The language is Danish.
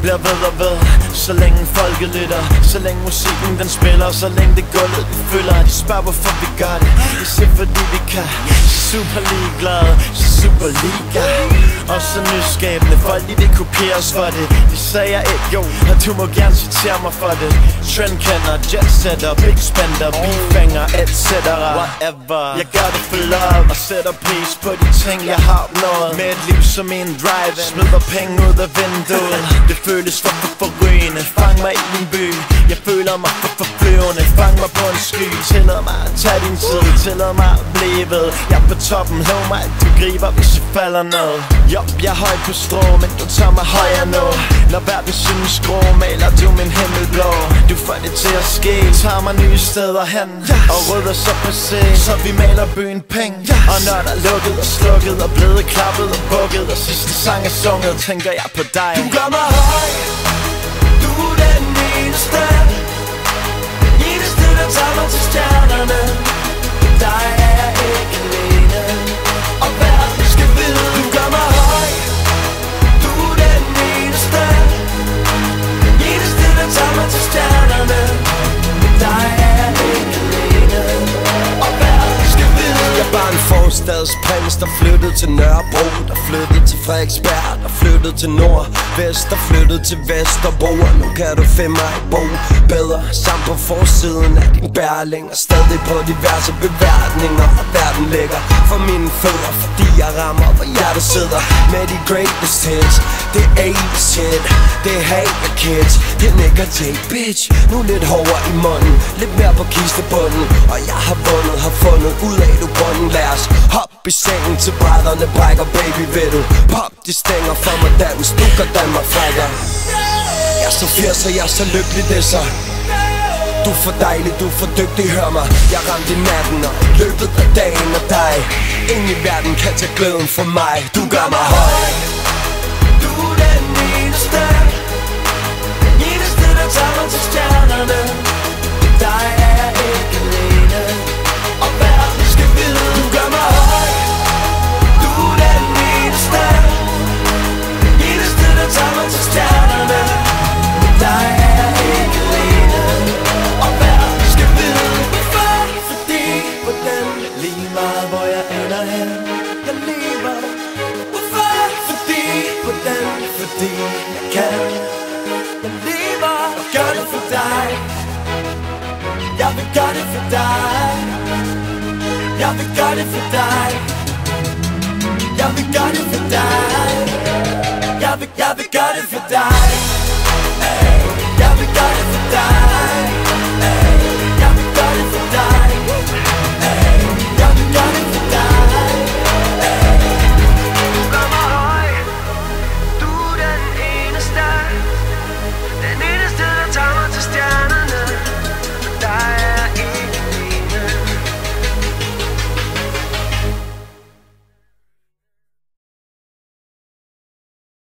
bliver ved og ved, så længe folket lytter, så længe musikken den spiller, så længe det gulvet vi føler. De spørger hvorfor vi gør det, det er fordi vi kan. Super ligeglade, så super liga. Og så nyskabende, folk de vil kopiere os for det. De sagde jeg ikke jo, og du må gerne citere mig for det. Trendkender, jetsetter, big spender, beefanger, etc. Whatever. Jeg gør det for love, og sætter pris på de ting jeg har opnået. Med et liv som en drive, smider penge ud af vinduet. Det føles for forrygende, fang mig i min by. Jeg føler mig for flyvende, fang mig på en sky. Tillad mig at tage din tid, tillad mig at blive ved. Jeg er på toppen, lov mig at du griber, hvis jeg falder ned. Jo, jeg er højt på strå, men du tager mig højere nu. Når verden synes grå, maler du min himmel blå. Du får det til at ske, tager mig nye steder hen, og rydder så på scenen, så vi maler byen penge. Og når der er lukket og slukket, og blevet klappet og bukket, og sidste sang er sunget, tænker jeg på dig. Du gør mig høj, du er den eneste, der tager mig til stjernerne. Dig er jeg ikke alene, og verden skal vide. Du gør mig høj, du er den eneste, der tager mig til stjernerne. Dig er jeg ikke alene, og verden skal vide. Jeg er bare en forstadsprins, der flyttede til Nørrebro, der flyttede til Frederiksberg, der flyttede til Nordvest, der flyttede til Vesterbro. Og nu kan du finde mig i bo bedre, samt på forsiden af din bærling, og stadig på diverse beværtninger. Og verden ligger for mine fødder, fordi jeg rammer, hvor hjertet sidder. Med de greatest hits, det er 80's shit, det er hate kids, det er nigger take bitch. Nu lidt hårdere i munden, lidt mere på kistebunden, og jeg har vundet, har fundet ud af du bunden. Lad os hop i sengen til brædderne brækker, baby ved du. Pop de stænger for mig, dans, du gør Danmark frækker. Jeg er så 80, og jeg er så lykkelig, det er så. Du er for dejlig, du er for dygtig, hør mig. Jeg ramte i natten og løbet af dagen og dig. Ingen i verden kan tage glæden fra mig. Du gør mig høj, du er den eneste, der tager mig til stjernerne. Dig er jeg ikke alene, og verden skal vide. Du gør mig høj, du er den eneste, der tager mig til stjernerne. Dig er jeg ikke alene, og verden skal vide. Fordi på den lige meget hvor jeg ender hen, jeg lever. Fordi på den, fordi jeg kan. Jeg lever og gør det for dig. Jeg vil gøre det for dig. Jeg vil gøre det for dig. Jeg vil gøre det for dig. Jeg vil gøre det for dig. Jeg vil gøre det for dig.